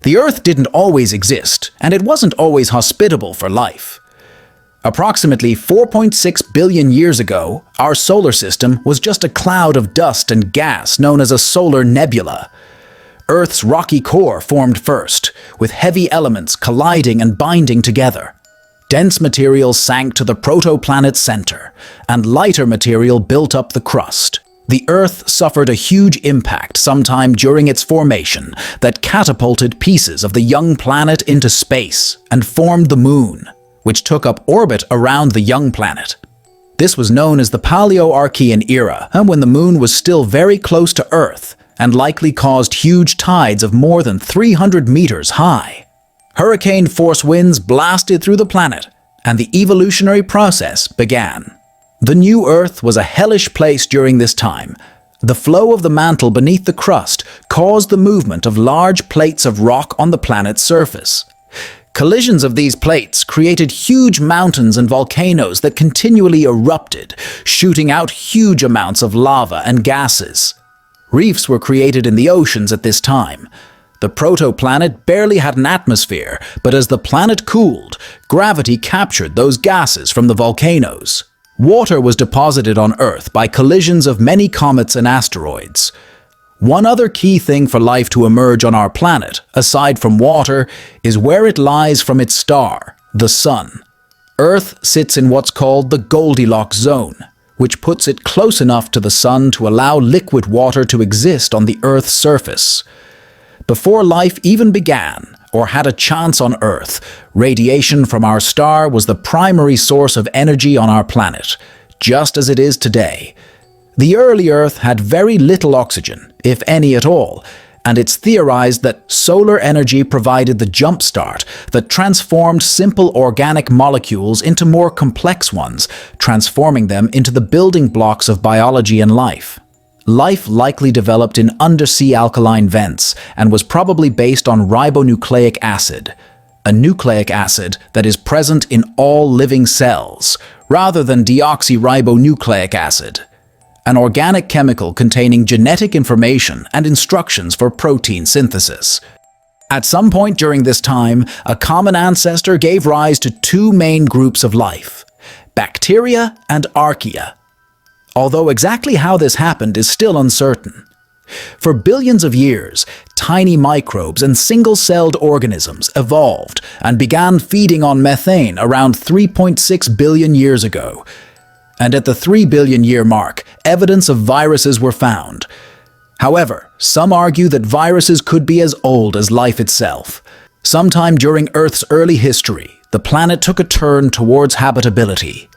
The Earth didn't always exist, and it wasn't always hospitable for life. Approximately 4.6 billion years ago, our solar system was just a cloud of dust and gas known as a solar nebula. Earth's rocky core formed first, with heavy elements colliding and binding together. Dense material sank to the protoplanet's center, and lighter material built up the crust. The Earth suffered a huge impact sometime during its formation that catapulted pieces of the young planet into space and formed the Moon, which took up orbit around the young planet. This was known as the Paleo-Archean era, when the Moon was still very close to Earth and likely caused huge tides of more than 300 meters high. Hurricane-force winds blasted through the planet, and the evolutionary process began. The new Earth was a hellish place during this time. The flow of the mantle beneath the crust caused the movement of large plates of rock on the planet's surface. Collisions of these plates created huge mountains and volcanoes that continually erupted, shooting out huge amounts of lava and gases. Reefs were created in the oceans at this time. The protoplanet barely had an atmosphere, but as the planet cooled, gravity captured those gases from the volcanoes. Water was deposited on Earth by collisions of many comets and asteroids. One other key thing for life to emerge on our planet, aside from water, is where it lies from its star, the Sun. Earth sits in what's called the Goldilocks zone, which puts it close enough to the Sun to allow liquid water to exist on the Earth's surface. Before life even began, or had a chance on Earth, radiation from our star was the primary source of energy on our planet, just as it is today. The early Earth had very little oxygen, if any at all, and it's theorized that solar energy provided the jumpstart that transformed simple organic molecules into more complex ones, transforming them into the building blocks of biology and life. Life likely developed in undersea alkaline vents and was probably based on ribonucleic acid, a nucleic acid that is present in all living cells, rather than deoxyribonucleic acid, an organic chemical containing genetic information and instructions for protein synthesis. At some point during this time, a common ancestor gave rise to two main groups of life: bacteria and archaea. Although exactly how this happened is still uncertain. For billions of years, tiny microbes and single-celled organisms evolved and began feeding on methane around 3.6 billion years ago. And at the 3 billion year mark, evidence of viruses were found. However, some argue that viruses could be as old as life itself. Sometime during Earth's early history, the planet took a turn towards habitability.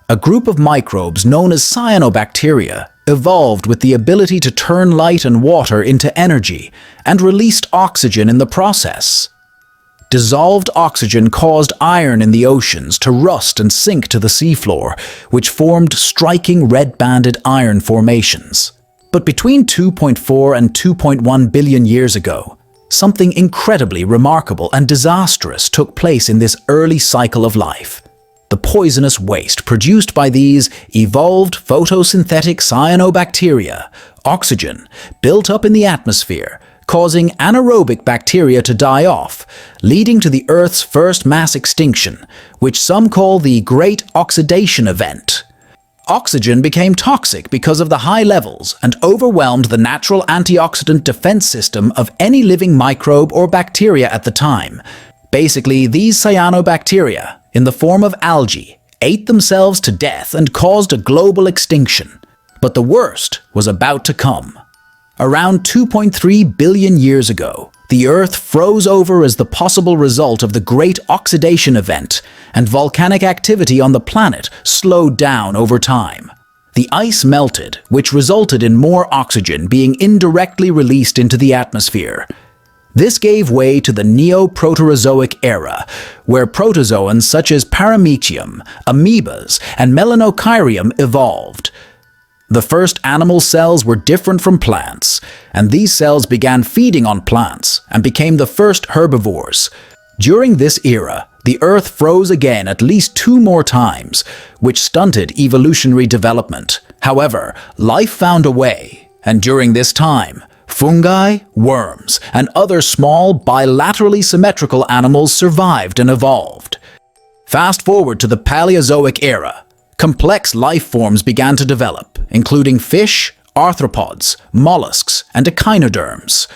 A group of microbes known as cyanobacteria evolved with the ability to turn light and water into energy and released oxygen in the process. Dissolved oxygen caused iron in the oceans to rust and sink to the seafloor, which formed striking red-banded iron formations. But between 2.4 and 2.1 billion years ago, something incredibly remarkable and disastrous took place in this early cycle of life. The poisonous waste produced by these evolved photosynthetic cyanobacteria, oxygen, built up in the atmosphere, causing anaerobic bacteria to die off, leading to the Earth's first mass extinction, which some call the Great Oxidation Event. Oxygen became toxic because of the high levels and overwhelmed the natural antioxidant defense system of any living microbe or bacteria at the time. Basically, these cyanobacteria, in the form of algae, ate themselves to death and caused a global extinction. But the worst was about to come. Around 2.3 billion years ago, the Earth froze over as the possible result of the Great Oxidation Event, and volcanic activity on the planet slowed down over time. The ice melted, which resulted in more oxygen being indirectly released into the atmosphere. This gave way to the Neoproterozoic era, where protozoans such as Paramecium, amoebas, and Melanochirium evolved. The first animal cells were different from plants, and these cells began feeding on plants and became the first herbivores. During this era, the Earth froze again at least 2 more times, which stunted evolutionary development. However, life found a way, and during this time, Fungi, worms, and other small, bilaterally symmetrical animals survived and evolved. Fast forward to the Paleozoic era. Complex life forms began to develop, including fish, arthropods, mollusks, and echinoderms.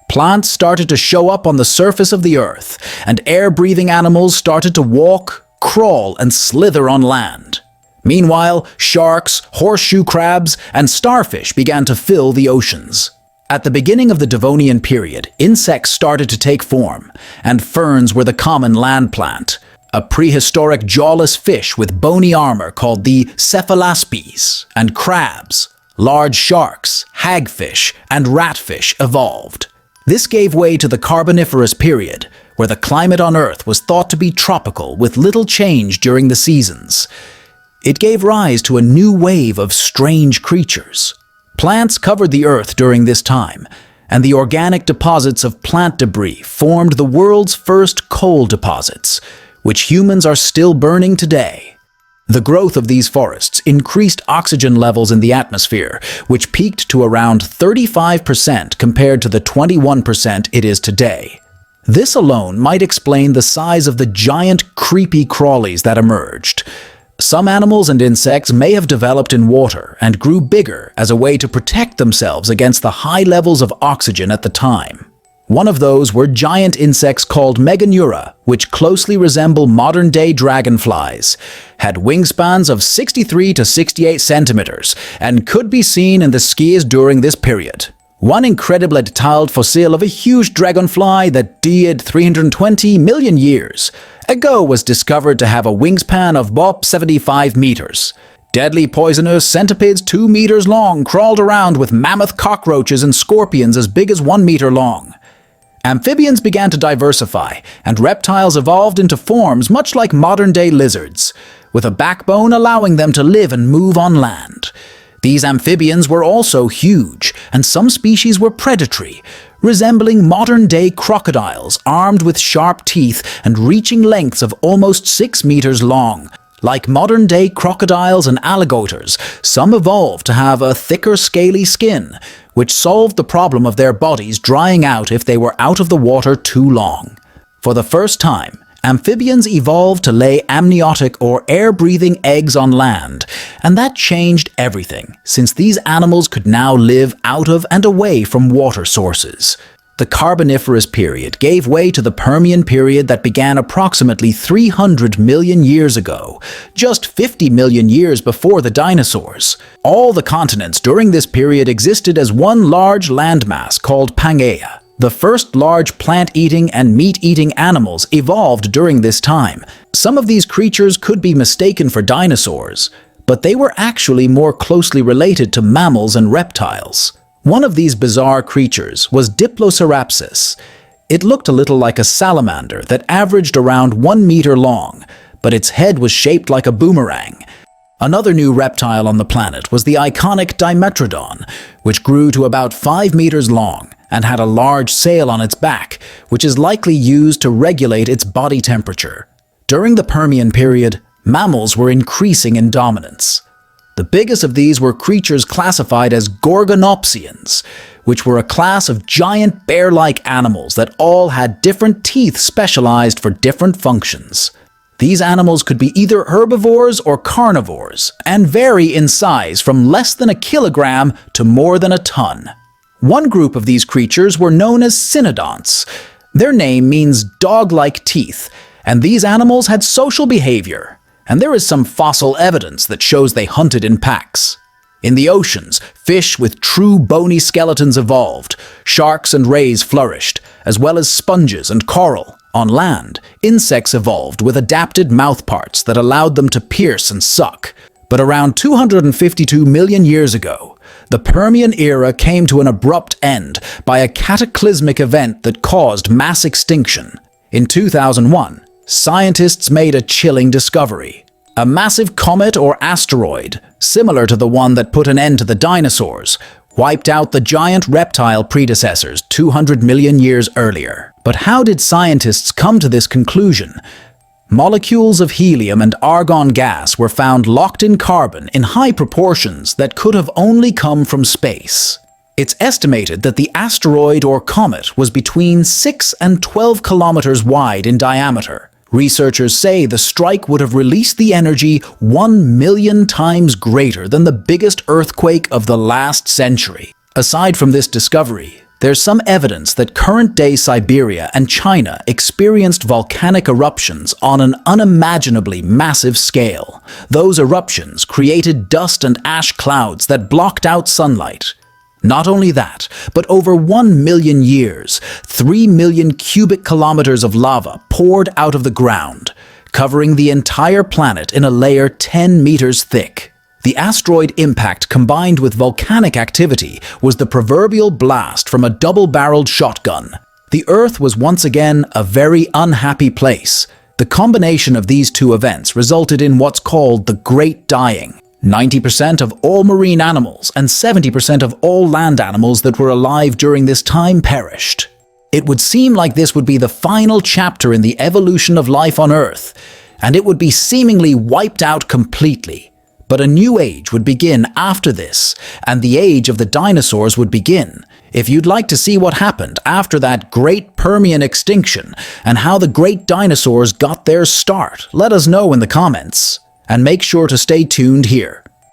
Plants started to show up on the surface of the earth, and air-breathing animals started to walk, crawl, and slither on land. Meanwhile, sharks, horseshoe crabs, and starfish began to fill the oceans. At the beginning of the Devonian period, insects started to take form, and ferns were the common land plant. A prehistoric jawless fish with bony armor called the cephalaspes, and crabs, large sharks, hagfish, and ratfish evolved. This gave way to the Carboniferous period, where the climate on Earth was thought to be tropical with little change during the seasons. It gave rise to a new wave of strange creatures. Plants covered the Earth during this time, and the organic deposits of plant debris formed the world's first coal deposits, which humans are still burning today. The growth of these forests increased oxygen levels in the atmosphere, which peaked to around 35% compared to the 21% it is today. This alone might explain the size of the giant creepy crawlies that emerged. Some animals and insects may have developed in water and grew bigger as a way to protect themselves against the high levels of oxygen at the time. One of those were giant insects called Meganeura, which closely resemble modern-day dragonflies, had wingspans of 63 to 68 centimeters, and could be seen in the skies during this period. One incredibly detailed fossil of a huge dragonfly that died 320 million years ago was discovered to have a wingspan of about 75 meters. Deadly poisonous centipedes 2 meters long crawled around with mammoth cockroaches and scorpions as big as 1 meter long. Amphibians began to diversify, and reptiles evolved into forms much like modern-day lizards, with a backbone allowing them to live and move on land. These amphibians were also huge, and some species were predatory, resembling modern-day crocodiles armed with sharp teeth and reaching lengths of almost 6 meters long. Like modern-day crocodiles and alligators, some evolved to have a thicker, scaly skin, which solved the problem of their bodies drying out if they were out of the water too long. For the first time, amphibians evolved to lay amniotic or air-breathing eggs on land, and that changed everything, since these animals could now live out of and away from water sources. The Carboniferous period gave way to the Permian period that began approximately 300 million years ago, just 50 million years before the dinosaurs. All the continents during this period existed as one large landmass called Pangaea. The first large plant-eating and meat-eating animals evolved during this time. Some of these creatures could be mistaken for dinosaurs, but they were actually more closely related to mammals and reptiles. One of these bizarre creatures was Diplocerapsis. It looked a little like a salamander that averaged around 1 meter long, but its head was shaped like a boomerang. Another new reptile on the planet was the iconic Dimetrodon, which grew to about 5 meters long and had a large sail on its back, which is likely used to regulate its body temperature. During the Permian period, mammals were increasing in dominance. The biggest of these were creatures classified as Gorgonopsians, which were a class of giant bear-like animals that all had different teeth specialized for different functions. These animals could be either herbivores or carnivores, and vary in size from less than a kilogram to more than a ton. One group of these creatures were known as cynodonts. Their name means dog-like teeth, and these animals had social behavior. And there is some fossil evidence that shows they hunted in packs. In the oceans, fish with true bony skeletons evolved, sharks and rays flourished, as well as sponges and coral. On land, insects evolved with adapted mouthparts that allowed them to pierce and suck. But around 252 million years ago, the Permian era came to an abrupt end by a cataclysmic event that caused mass extinction. In 2001, scientists made a chilling discovery. A massive comet or asteroid, similar to the one that put an end to the dinosaurs, wiped out the giant reptile predecessors 200 million years earlier. But how did scientists come to this conclusion? Molecules of helium and argon gas were found locked in carbon in high proportions that could have only come from space. It's estimated that the asteroid or comet was between 6 and 12 kilometers wide in diameter. Researchers say the strike would have released the energy 1 million times greater than the biggest earthquake of the last century. Aside from this discovery, there's some evidence that current-day Siberia and China experienced volcanic eruptions on an unimaginably massive scale. Those eruptions created dust and ash clouds that blocked out sunlight. Not only that, but over 1 million years, 3 million cubic kilometers of lava poured out of the ground, covering the entire planet in a layer 10 meters thick. The asteroid impact combined with volcanic activity was the proverbial blast from a double-barreled shotgun. The Earth was once again a very unhappy place. The combination of these two events resulted in what's called the Great Dying. 90% of all marine animals and 70% of all land animals that were alive during this time perished. It would seem like this would be the final chapter in the evolution of life on Earth, and it would be seemingly wiped out completely. But a new age would begin after this, and the age of the dinosaurs would begin. If you'd like to see what happened after that great Permian extinction and how the great dinosaurs got their start, let us know in the comments. And make sure to stay tuned here.